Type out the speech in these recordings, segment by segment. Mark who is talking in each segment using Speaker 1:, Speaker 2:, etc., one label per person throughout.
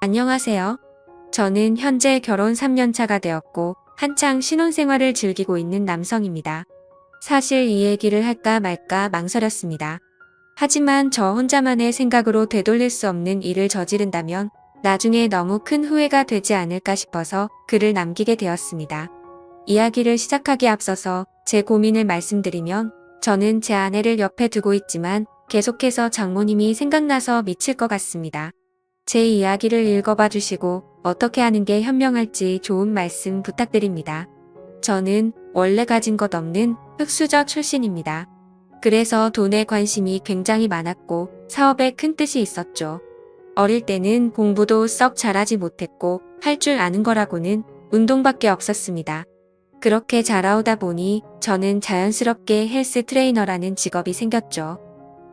Speaker 1: 안녕하세요. 저는 현재 결혼 3년 차가 되었고 한창 신혼생활을 즐기고 있는 남성입니다. 사실 이 얘기를 할까 말까 망설였습니다. 하지만 저 혼자만의 생각으로 되돌릴 수 없는 일을 저지른다면 나중에 너무 큰 후회가 되지 않을까 싶어서 글을 남기게 되었습니다. 이야기를 시작하기에 앞서서 제 고민을 말씀드리면 저는 제 아내를 옆에 두고 있지만 계속해서 장모님이 생각나서 미칠 것 같습니다. 제 이야기를 읽어봐 주시고 어떻게 하는 게 현명할지 좋은 말씀 부탁드립니다. 저는 원래 가진 것 없는 흙수저 출신입니다. 그래서 돈에 관심이 굉장히 많았고 사업에 큰 뜻이 있었죠. 어릴 때는 공부도 썩 잘하지 못했고 할 줄 아는 거라고는 운동밖에 없었습니다. 그렇게 자라오다 보니 저는 자연스럽게 헬스 트레이너라는 직업이 생겼죠.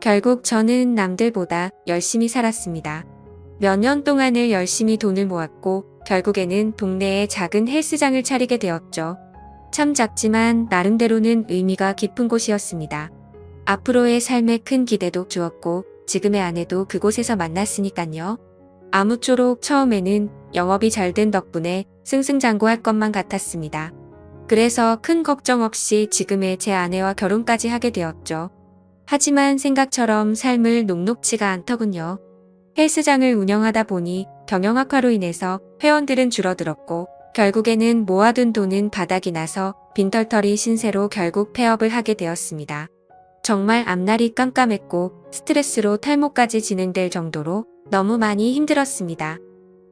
Speaker 1: 결국 저는 남들보다 열심히 살았습니다. 몇 년 동안을 열심히 돈을 모았고 결국에는 동네에 작은 헬스장을 차리게 되었죠. 참 작지만 나름대로는 의미가 깊은 곳이었습니다. 앞으로의 삶에 큰 기대도 주었고 지금의 아내도 그곳에서 만났으니깐요. 아무쪼록 처음에는 영업이 잘 된 덕분에 승승장구할 것만 같았습니다. 그래서 큰 걱정 없이 지금의 제 아내와 결혼까지 하게 되었죠. 하지만 생각처럼 삶을 녹록지가 않더군요. 헬스장을 운영하다 보니 경영 악화로 인해서 회원들은 줄어들었고 결국에는 모아둔 돈은 바닥이 나서 빈털터리 신세로 결국 폐업을 하게 되었습니다. 정말 앞날이 깜깜했고 스트레스로 탈모까지 진행될 정도로 너무 많이 힘들었습니다.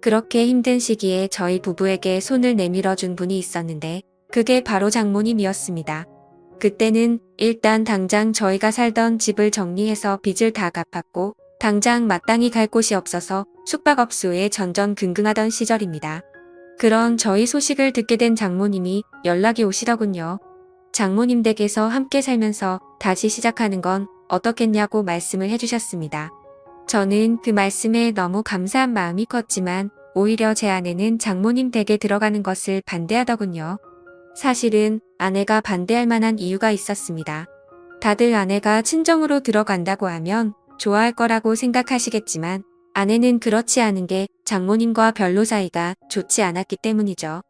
Speaker 1: 그렇게 힘든 시기에 저희 부부에게 손을 내밀어준 분이 있었는데 그게 바로 장모님이었습니다. 그때는 일단 당장 저희가 살던 집을 정리해서 빚을 다 갚았고 당장 마땅히 갈 곳이 없어서 숙박업소에 전전긍긍하던 시절입니다. 그런 저희 소식을 듣게 된 장모님이 연락이 오시더군요. 장모님 댁에서 함께 살면서 다시 시작하는 건 어떻겠냐고 말씀을 해주셨습니다. 저는 그 말씀에 너무 감사한 마음이 컸지만 오히려 제 아내는 장모님 댁에 들어가는 것을 반대하더군요. 사실은 아내가 반대할 만한 이유가 있었습니다. 다들 아내가 친정으로 들어간다고 하면 좋아할 거라고 생각하시겠지만 아내는 그렇지 않은 게 장모님과 별로 사이가 좋지 않았기 때문이죠.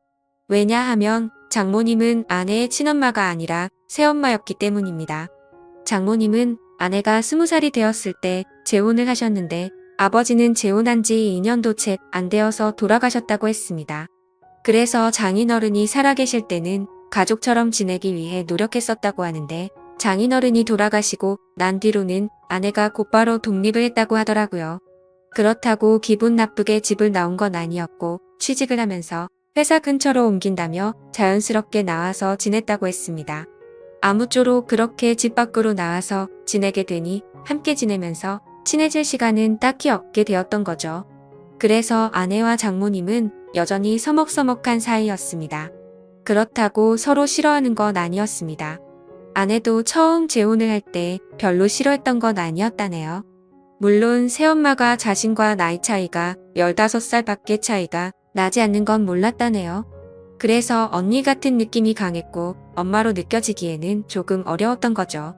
Speaker 1: 왜냐하면 장모님은 아내의 친엄마가 아니라 새엄마였기 때문입니다. 장모님은 아내가 20살이 되었을 때 재혼을 하셨는데 아버지는 재혼한 지 2년도 채 안 되어서 돌아가셨다고 했습니다. 그래서 장인어른이 살아계실 때는 가족처럼 지내기 위해 노력했었다고 하는데 장인어른이 돌아가시고 난 뒤로는 아내가 곧바로 독립을 했다고 하더라고요. 그렇다고 기분 나쁘게 집을 나온 건 아니었고 취직을 하면서 회사 근처로 옮긴다며 자연스럽게 나와서 지냈다고 했습니다. 아무쪼록 그렇게 집 밖으로 나와서 지내게 되니 함께 지내면서 친해질 시간은 딱히 없게 되었던 거죠. 그래서 아내와 장모님은 여전히 서먹서먹한 사이였습니다. 그렇다고 서로 싫어하는 건 아니었습니다. 아내도 처음 재혼을 할 때 별로 싫어했던 건 아니었다네요. 물론 새엄마가 자신과 나이 차이가 15살밖에 차이가 나지 않는 건 몰랐다네요. 그래서 언니 같은 느낌이 강했고 엄마로 느껴지기에는 조금 어려웠던 거죠.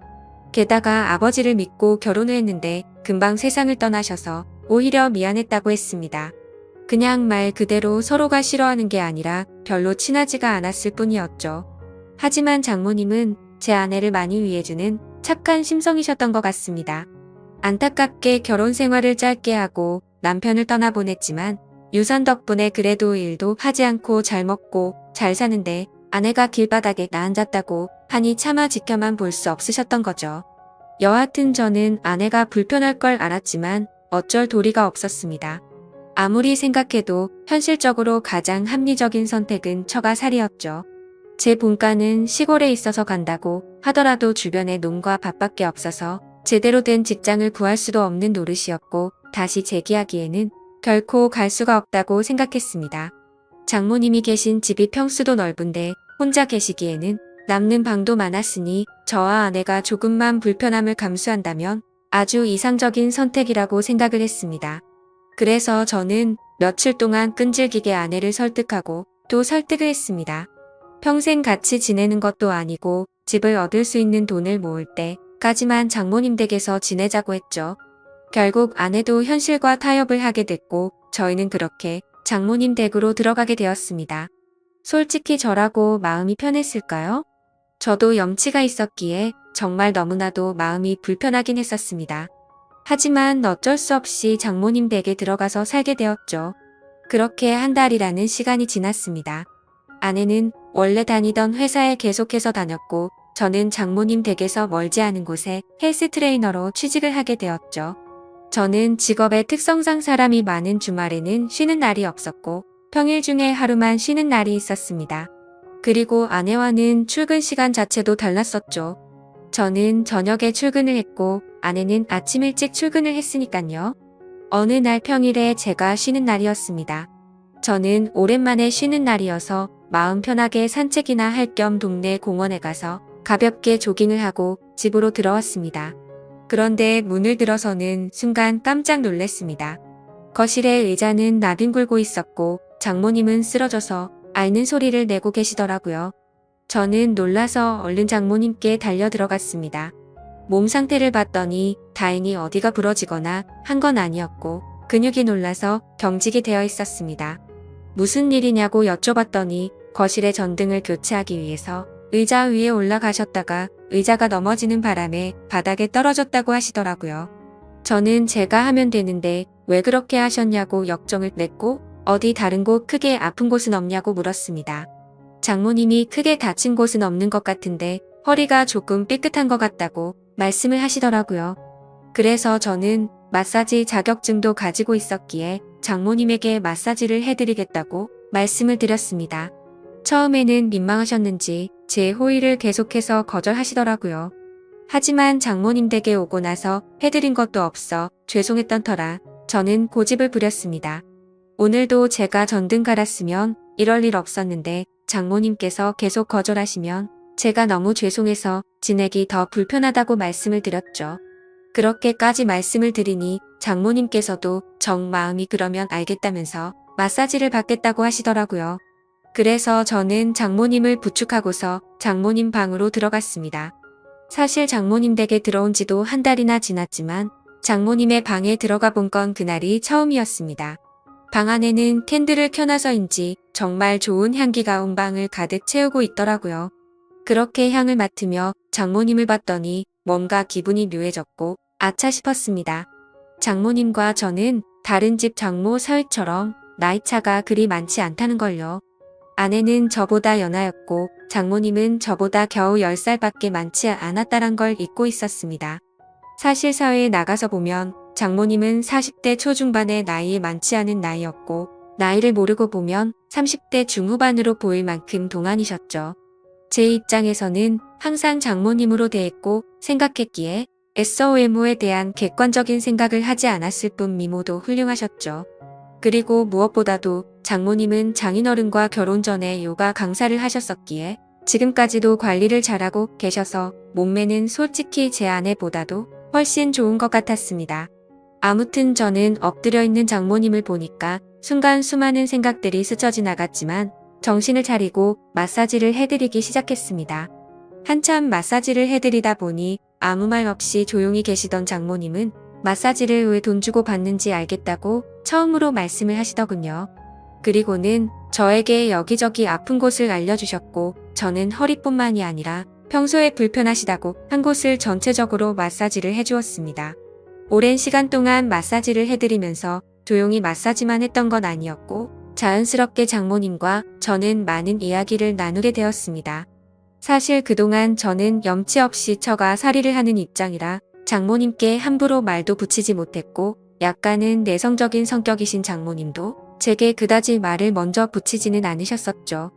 Speaker 1: 게다가 아버지를 믿고 결혼을 했는데 금방 세상을 떠나셔서 오히려 미안했다고 했습니다. 그냥 말 그대로 서로가 싫어하는 게 아니라 별로 친하지가 않았을 뿐이었죠. 하지만 장모님은 제 아내를 많이 위해주는 착한 심성이셨던 것 같습니다. 안타깝게 결혼 생활을 짧게 하고 남편을 떠나보냈지만 유산 덕분에 그래도 일도 하지 않고 잘 먹고 잘 사는데 아내가 길바닥에 나앉았다고 하니 차마 지켜만 볼 수 없으셨던 거죠. 여하튼 저는 아내가 불편할 걸 알았지만 어쩔 도리가 없었습니다. 아무리 생각해도 현실적으로 가장 합리적인 선택은 처가 살이었죠. 제 본가는 시골에 있어서 간다고 하더라도 주변에 농과 밭밖에 없어서 제대로 된 직장을 구할 수도 없는 노릇이었고 다시 재기하기에는 결코 갈 수가 없다고 생각했습니다. 장모님이 계신 집이 평수도 넓은데 혼자 계시기에는 남는 방도 많았으니 저와 아내가 조금만 불편함을 감수한다면 아주 이상적인 선택이라고 생각을 했습니다. 그래서 저는 며칠 동안 끈질기게 아내를 설득하고 또 설득을 했습니다. 평생 같이 지내는 것도 아니고 집을 얻을 수 있는 돈을 모을 때까지만 장모님 댁에서 지내자고 했죠. 결국 아내도 현실과 타협을 하게 됐고 저희는 그렇게 장모님 댁으로 들어가게 되었습니다. 솔직히 저라고 마음이 편했을까요? 저도 염치가 있었기에 정말 너무나도 마음이 불편하긴 했었습니다. 하지만 어쩔 수 없이 장모님 댁에 들어가서 살게 되었죠. 그렇게 한 달이라는 시간이 지났습니다. 아내는 원래 다니던 회사에 계속해서 다녔고 저는 장모님 댁에서 멀지 않은 곳에 헬스 트레이너로 취직을 하게 되었죠. 저는 직업의 특성상 사람이 많은 주말에는 쉬는 날이 없었고 평일 중에 하루만 쉬는 날이 있었습니다. 그리고 아내와는 출근 시간 자체도 달랐었죠. 저는 저녁에 출근을 했고 아내는 아침 일찍 출근을 했으니깐요. 어느 날 평일에 제가 쉬는 날이었습니다. 저는 오랜만에 쉬는 날이어서 마음 편하게 산책이나 할 겸 동네 공원에 가서 가볍게 조깅을 하고 집으로 들어왔습니다. 그런데 문을 들어서는 순간 깜짝 놀랐습니다. 거실의 의자는 나뒹굴고 있었고 장모님은 쓰러져서 앓는 소리를 내고 계시더라고요. 저는 놀라서 얼른 장모님께 달려 들어갔습니다. 몸 상태를 봤더니 다행히 어디가 부러지거나 한 건 아니었고 근육이 놀라서 경직이 되어 있었습니다. 무슨 일이냐고 여쭤봤더니 거실의 전등을 교체하기 위해서 의자 위에 올라가셨다가 의자가 넘어지는 바람에 바닥에 떨어졌다고 하시더라고요. 저는 제가 하면 되는데 왜 그렇게 하셨냐고 역정을 냈고 어디 다른 곳 크게 아픈 곳은 없냐고 물었습니다. 장모님이 크게 다친 곳은 없는 것 같은데 허리가 조금 삐끗한 것 같다고 말씀을 하시더라고요. 그래서 저는 마사지 자격증도 가지고 있었기에 장모님에게 마사지를 해드리겠다고 말씀을 드렸습니다. 처음에는 민망하셨는지 제 호의를 계속해서 거절하시더라고요. 하지만 장모님 댁에 오고 나서 해드린 것도 없어 죄송했던 터라 저는 고집을 부렸습니다. 오늘도 제가 전등 갈았으면 이럴 일 없었는데 장모님께서 계속 거절하시면 제가 너무 죄송해서 지내기 더 불편하다고 말씀을 드렸죠. 그렇게까지 말씀을 드리니 장모님께서도 정 마음이 그러면 알겠다면서 마사지를 받겠다고 하시더라고요. 그래서 저는 장모님을 부축하고서 장모님 방으로 들어갔습니다. 사실 장모님 댁에 들어온 지도 한 달이나 지났지만 장모님의 방에 들어가 본 건 그날이 처음이었습니다. 방 안에는 캔들을 켜놔서인지 정말 좋은 향기가 온 방을 가득 채우고 있더라고요. 그렇게 향을 맡으며 장모님을 봤더니 뭔가 기분이 묘해졌고 아차 싶었습니다. 장모님과 저는 다른 집 장모 사위처럼 나이차가 그리 많지 않다는 걸요. 아내는 저보다 연하였고 장모님은 저보다 겨우 10살밖에 많지 않았다란 걸 잊고 있었습니다. 사실 사회에 나가서 보면 장모님은 40대 초중반의 나이에 많지 않은 나이였고 나이를 모르고 보면 30대 중후반으로 보일 만큼 동안이셨죠. 제 입장에서는 항상 장모님으로 대했고 생각했기에 애써 외모에 대한 객관적인 생각을 하지 않았을 뿐 미모도 훌륭하셨죠. 그리고 무엇보다도 장모님은 장인어른과 결혼 전에 요가 강사를 하셨었기에 지금까지도 관리를 잘하고 계셔서 몸매는 솔직히 제 아내보다도 훨씬 좋은 것 같았습니다. 아무튼 저는 엎드려 있는 장모님을 보니까 순간 수많은 생각들이 스쳐 지나갔지만 정신을 차리고 마사지를 해드리기 시작했습니다. 한참 마사지를 해드리다 보니 아무 말 없이 조용히 계시던 장모님은 마사지를 왜 돈 주고 받는지 알겠다고 처음으로 말씀을 하시더군요. 그리고는 저에게 여기저기 아픈 곳을 알려주셨고 저는 허리뿐만이 아니라 평소에 불편하시다고 한 곳을 전체적으로 마사지를 해주었습니다. 오랜 시간 동안 마사지를 해드리면서 조용히 마사지만 했던 건 아니었고 자연스럽게 장모님과 저는 많은 이야기를 나누게 되었습니다. 사실 그동안 저는 염치 없이 처가 살이를 하는 입장이라 장모님께 함부로 말도 붙이지 못했고 약간은 내성적인 성격이신 장모님도 제게 그다지 말을 먼저 붙이지는 않으셨었죠.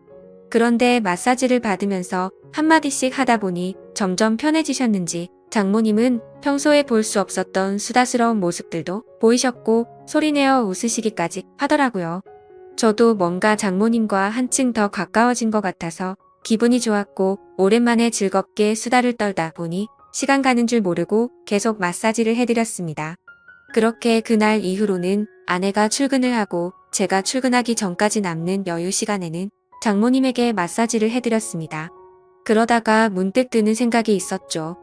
Speaker 1: 그런데 마사지를 받으면서 한마디씩 하다 보니 점점 편해지셨는지 장모님은 평소에 볼 수 없었던 수다스러운 모습들도 보이셨고 소리내어 웃으시기까지 하더라고요. 저도 뭔가 장모님과 한층 더 가까워진 것 같아서 기분이 좋았고 오랜만에 즐겁게 수다를 떨다 보니 시간 가는 줄 모르고 계속 마사지를 해드렸습니다. 그렇게 그날 이후로는 아내가 출근을 하고 제가 출근하기 전까지 남는 여유 시간에는 장모님에게 마사지를 해드렸습니다. 그러다가 문득 드는 생각이 있었죠.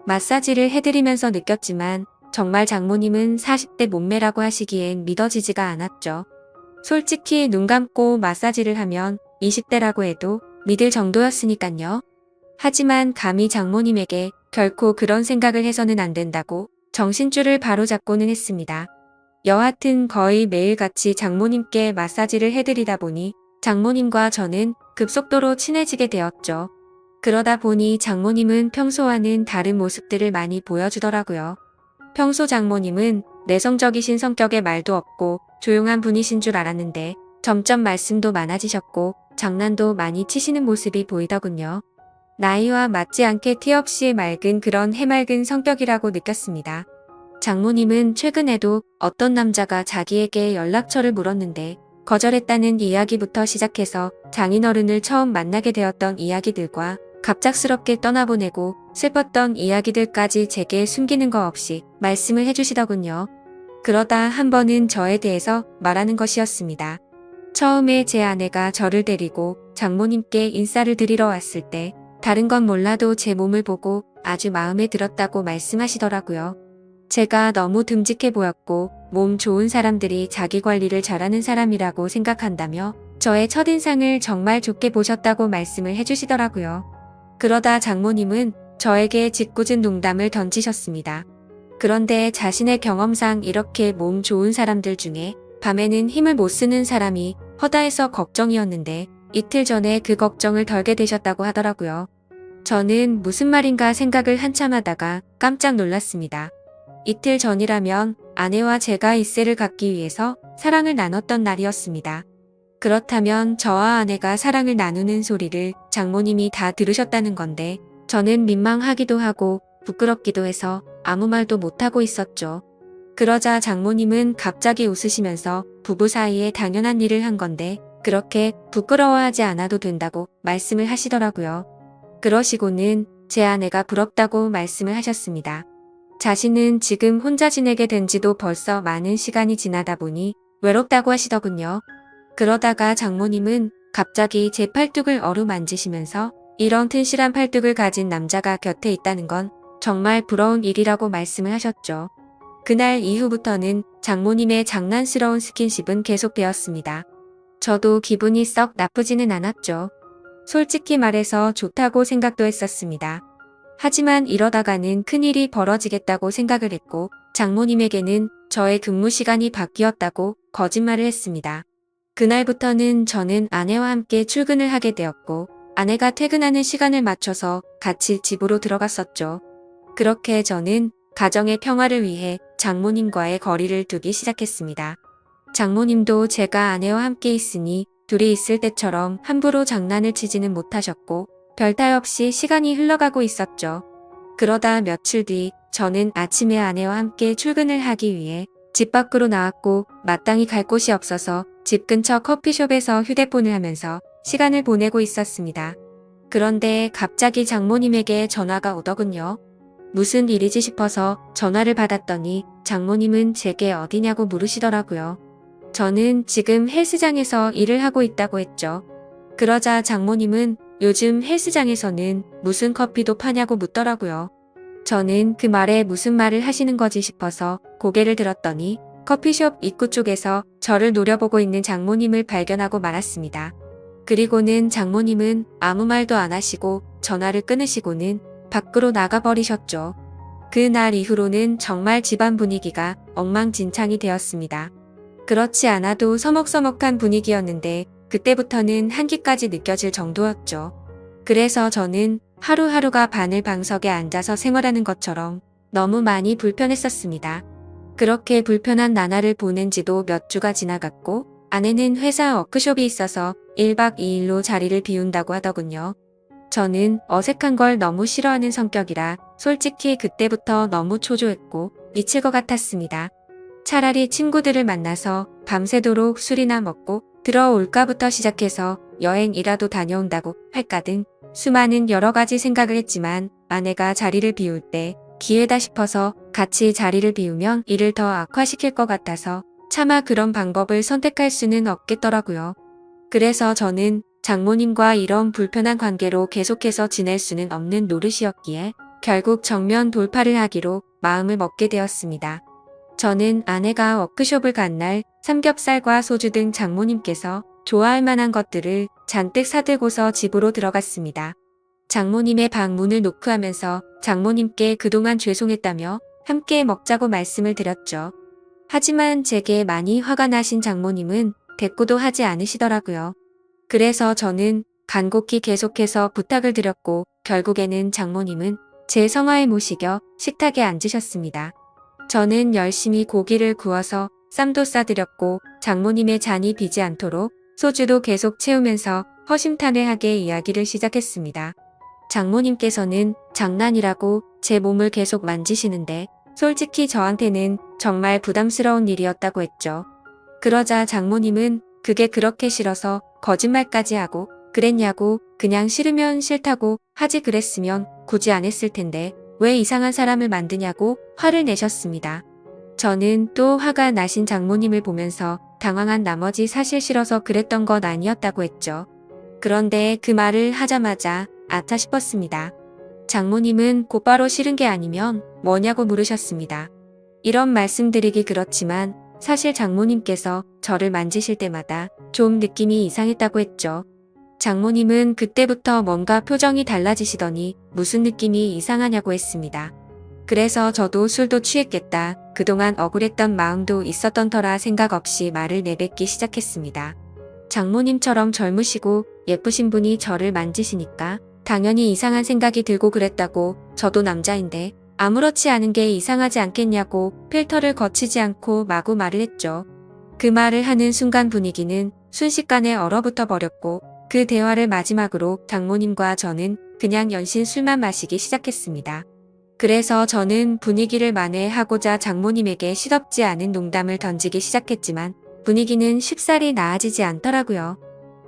Speaker 1: 마사지를 해드리면서 느꼈지만 정말 장모님은 40대 몸매라고 하시기엔 믿어지지가 않았죠. 솔직히 눈 감고 마사지를 하면 20대라고 해도 믿을 정도였으니깐요. 하지만 감히 장모님에게 결코 그런 생각을 해서는 안 된다고 정신줄을 바로잡고는 했습니다. 여하튼 거의 매일같이 장모님께 마사지를 해드리다 보니 장모님과 저는 급속도로 친해지게 되었죠. 그러다 보니 장모님은 평소와는 다른 모습들을 많이 보여주더라고요. 평소 장모님은 내성적이신 성격에 말도 없고 조용한 분이신 줄 알았는데 점점 말씀도 많아지셨고 장난도 많이 치시는 모습이 보이더군요. 나이와 맞지 않게 티 없이 맑은 그런 해맑은 성격이라고 느꼈습니다. 장모님은 최근에도 어떤 남자가 자기에게 연락처를 물었는데 거절했다는 이야기부터 시작해서 장인어른을 처음 만나게 되었던 이야기들과 갑작스럽게 떠나보내고 슬펐던 이야기들까지 제게 숨기는 거 없이 말씀을 해주시더군요. 그러다 한 번은 저에 대해서 말하는 것이었습니다. 처음에 제 아내가 저를 데리고 장모님께 인사를 드리러 왔을 때 다른 건 몰라도 제 몸을 보고 아주 마음에 들었다고 말씀하시더라고요. 제가 너무 듬직해 보였고 몸 좋은 사람들이 자기 관리를 잘하는 사람이라고 생각한다며 저의 첫인상을 정말 좋게 보셨다고 말씀을 해주시더라고요. 그러다 장모님은 저에게 짓궂은 농담을 던지셨습니다. 그런데 자신의 경험상 이렇게 몸 좋은 사람들 중에 밤에는 힘을 못 쓰는 사람이 허다해서 걱정이었는데 이틀 전에 그 걱정을 덜게 되셨다고 하더라고요. 저는 무슨 말인가 생각을 한참 하다가 깜짝 놀랐습니다. 이틀 전이라면 아내와 제가 일세를 갖기 위해서 사랑을 나눴던 날이었습니다. 그렇다면 저와 아내가 사랑을 나누는 소리를 장모님이 다 들으셨다는 건데 저는 민망하기도 하고 부끄럽기도 해서 아무 말도 못하고 있었죠. 그러자 장모님은 갑자기 웃으시면서 부부 사이에 당연한 일을 한 건데 그렇게 부끄러워하지 않아도 된다고 말씀을 하시더라고요. 그러시고는 제 아내가 부럽다고 말씀을 하셨습니다. 자신은 지금 혼자 지내게 된 지도 벌써 많은 시간이 지나다 보니 외롭다고 하시더군요. 그러다가 장모님은 갑자기 제 팔뚝을 어루만지시면서 이런 튼실한 팔뚝을 가진 남자가 곁에 있다는 건 정말 부러운 일이라고 말씀을 하셨죠. 그날 이후부터는 장모님의 장난스러운 스킨십은 계속되었습니다. 저도 기분이 썩 나쁘지는 않았죠. 솔직히 말해서 좋다고 생각도 했었습니다. 하지만 이러다가는 큰일이 벌어지겠다고 생각을 했고 장모님에게는 저의 근무 시간이 바뀌었다고 거짓말을 했습니다. 그날부터는 저는 아내와 함께 출근을 하게 되었고 아내가 퇴근하는 시간을 맞춰서 같이 집으로 들어갔었죠. 그렇게 저는 가정의 평화를 위해 장모님과의 거리를 두기 시작했습니다. 장모님도 제가 아내와 함께 있으니 둘이 있을 때처럼 함부로 장난을 치지는 못하셨고 별탈 없이 시간이 흘러가고 있었죠. 그러다 며칠 뒤 저는 아침에 아내와 함께 출근을 하기 위해 집 밖으로 나왔고 마땅히 갈 곳이 없어서 집 근처 커피숍에서 휴대폰을 하면서 시간을 보내고 있었습니다. 그런데 갑자기 장모님에게 전화가 오더군요. 무슨 일이지 싶어서 전화를 받았더니 장모님은 제게 어디냐고 물으시더라고요. 저는 지금 헬스장에서 일을 하고 있다고 했죠. 그러자 장모님은 요즘 헬스장에서는 무슨 커피도 파냐고 묻더라고요. 저는 그 말에 무슨 말을 하시는 거지 싶어서 고개를 들었더니 커피숍 입구 쪽에서 저를 노려보고 있는 장모님을 발견하고 말았습니다. 그리고는 장모님은 아무 말도 안 하시고 전화를 끊으시고는 밖으로 나가버리셨죠. 그날 이후로는 정말 집안 분위기가 엉망진창이 되었습니다. 그렇지 않아도 서먹서먹한 분위기였는데 그때부터는 한기까지 느껴질 정도였죠. 그래서 저는 하루하루가 바늘방석에 앉아서 생활하는 것처럼 너무 많이 불편했었습니다. 그렇게 불편한 나날을 보낸 지도 몇 주가 지나갔고 아내는 회사 워크숍이 있어서 1박 2일로 자리를 비운다고 하더군요. 저는 어색한 걸 너무 싫어하는 성격이라 솔직히 그때부터 너무 초조했고 미칠 것 같았습니다. 차라리 친구들을 만나서 밤새도록 술이나 먹고 들어올까부터 시작해서 여행이라도 다녀온다고 할까 등 수많은 여러 가지 생각을 했지만 아내가 자리를 비울 때 기회다 싶어서 같이 자리를 비우면 일을 더 악화시킬 것 같아서 차마 그런 방법을 선택할 수는 없겠더라고요. 그래서 저는 장모님과 이런 불편한 관계로 계속해서 지낼 수는 없는 노릇이었기에 결국 정면 돌파를 하기로 마음을 먹게 되었습니다. 저는 아내가 워크숍을 간 날 삼겹살과 소주 등 장모님께서 좋아할 만한 것들을 잔뜩 사들고서 집으로 들어갔습니다. 장모님의 방 문을 노크하면서 장모님께 그동안 죄송했다며 함께 먹자고 말씀을 드렸죠. 하지만 제게 많이 화가 나신 장모님은 대꾸도 하지 않으시더라고요. 그래서 저는 간곡히 계속해서 부탁을 드렸고 결국에는 장모님은 제 성화에 모시겨 식탁에 앉으셨습니다. 저는 열심히 고기를 구워서 쌈도 싸드렸고 장모님의 잔이 비지 않도록 소주도 계속 채우면서 허심탄회하게 이야기를 시작했습니다. 장모님께서는 장난이라고 제 몸을 계속 만지시는데 솔직히 저한테는 정말 부담스러운 일이었다고 했죠. 그러자 장모님은 그게 그렇게 싫어서 거짓말까지 하고 그랬냐고 그냥 싫으면 싫다고 하지 그랬으면 굳이 안 했을 텐데 왜 이상한 사람을 만드냐고 화를 내셨습니다. 저는 또 화가 나신 장모님을 보면서 당황한 나머지 사실 싫어서 그랬던 것 아니었다고 했죠. 그런데 그 말을 하자마자 아차 싶었습니다. 장모님은 곧바로 싫은 게 아니면 뭐냐고 물으셨습니다. 이런 말씀드리기 그렇지만 사실 장모님께서 저를 만지실 때마다 좀 느낌이 이상했다고 했죠. 장모님은 그때부터 뭔가 표정이 달라지시더니 무슨 느낌이 이상하냐고 했습니다. 그래서 저도 술도 취했겠다. 그동안 억울했던 마음도 있었던 터라 생각 없이 말을 내뱉기 시작했습니다. 장모님처럼 젊으시고 예쁘신 분이 저를 만지시니까 당연히 이상한 생각이 들고 그랬다고 저도 남자인데 아무렇지 않은 게 이상하지 않겠냐고 필터를 거치지 않고 마구 말을 했죠. 그 말을 하는 순간 분위기는 순식간에 얼어붙어 버렸고 그 대화를 마지막으로 장모님과 저는 그냥 연신 술만 마시기 시작했습니다. 그래서 저는 분위기를 만회하고자 장모님에게 시덥지 않은 농담을 던지기 시작했지만 분위기는 쉽사리 나아지지 않더라고요.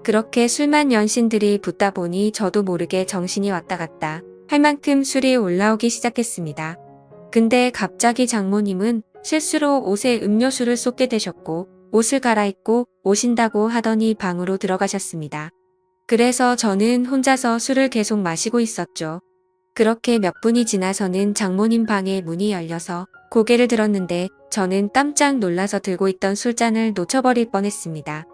Speaker 1: 그렇게 술만 연신들이 붙다 보니 저도 모르게 정신이 왔다 갔다 할 만큼 술이 올라오기 시작했습니다. 근데 갑자기 장모님은 실수로 옷에 음료수를 쏟게 되셨고 옷을 갈아입고 오신다고 하더니 방으로 들어가셨습니다. 그래서 저는 혼자서 술을 계속 마시고 있었죠. 그렇게 몇 분이 지나서는 장모님 방의 문이 열려서 고개를 들었는데 저는 깜짝 놀라서 들고 있던 술잔을 놓쳐버릴 뻔했습니다.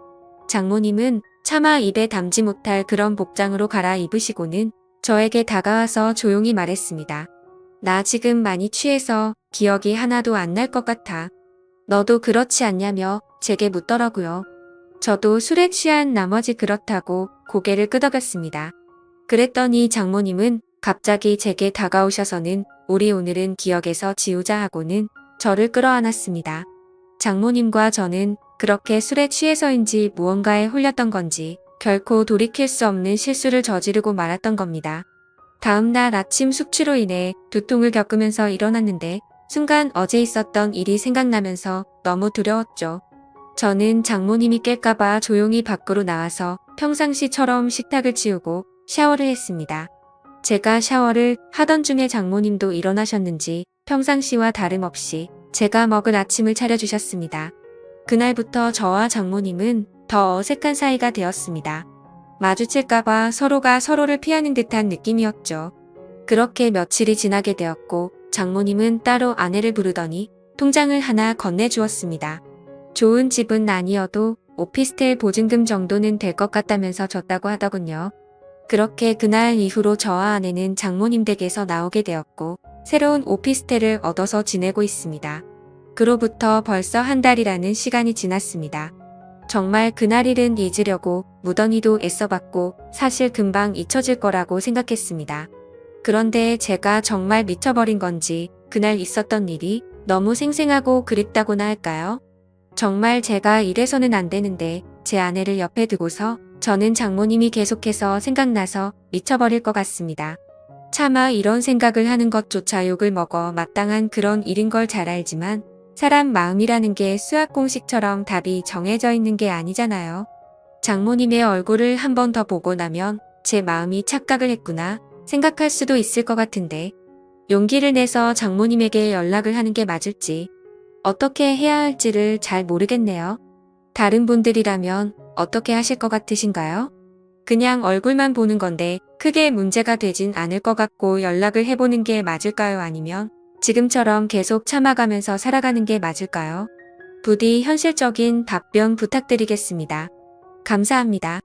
Speaker 1: 장모님은 차마 입에 담지 못할 그런 복장으로 갈아입으시고는 저에게 다가와서 조용히 말했습니다. 나 지금 많이 취해서 기억이 하나도 안 날 것 같아. 너도 그렇지 않냐며 제게 묻더라고요. 저도 술에 취한 나머지 그렇다고 고개를 끄덕였습니다. 그랬더니 장모님은 갑자기 제게 다가오셔서는 우리 오늘은 기억에서 지우자 하고는 저를 끌어안았습니다. 장모님과 저는 그렇게 술에 취해서인지 무언가에 홀렸던 건지 결코 돌이킬 수 없는 실수를 저지르고 말았던 겁니다. 다음 날 아침 숙취로 인해 두통을 겪으면서 일어났는데 순간 어제 있었던 일이 생각나면서 너무 두려웠죠. 저는 장모님이 깰까봐 조용히 밖으로 나와서 평상시처럼 식탁을 치우고 샤워를 했습니다. 제가 샤워를 하던 중에 장모님도 일어나셨는지 평상시와 다름없이 제가 먹을 아침을 차려주셨습니다. 그날부터 저와 장모님은 더 어색한 사이가 되었습니다. 마주칠까봐 서로가 서로를 피하는 듯한 느낌이었죠. 그렇게 며칠이 지나게 되었고 장모님은 따로 아내를 부르더니 통장을 하나 건네주었습니다. 좋은 집은 아니어도 오피스텔 보증금 정도는 될 것 같다면서 줬다고 하더군요. 그렇게 그날 이후로 저와 아내는 장모님 댁에서 나오게 되었고 새로운 오피스텔을 얻어서 지내고 있습니다. 그로부터 벌써 한 달이라는 시간이 지났습니다. 정말 그날 일은 잊으려고 무던히도 애써봤고 사실 금방 잊혀질 거라고 생각했습니다. 그런데 제가 정말 미쳐버린 건지 그날 있었던 일이 너무 생생하고 그립다고나 할까요? 정말 제가 이래서는 안 되는데 제 아내를 옆에 두고서 저는 장모님이 계속해서 생각나서 미쳐버릴 것 같습니다. 차마 이런 생각을 하는 것조차 욕을 먹어 마땅한 그런 일인 걸 잘 알지만 사람 마음이라는 게 수학 공식처럼 답이 정해져 있는 게 아니잖아요. 장모님의 얼굴을 한 번 더 보고 나면 제 마음이 착각을 했구나 생각할 수도 있을 것 같은데 용기를 내서 장모님에게 연락을 하는 게 맞을지 어떻게 해야 할지를 잘 모르겠네요. 다른 분들이라면 어떻게 하실 것 같으신가요? 그냥 얼굴만 보는 건데 크게 문제가 되진 않을 것 같고 연락을 해보는 게 맞을까요? 아니면 지금처럼 계속 참아가면서 살아가는 게 맞을까요? 부디 현실적인 답변 부탁드리겠습니다. 감사합니다.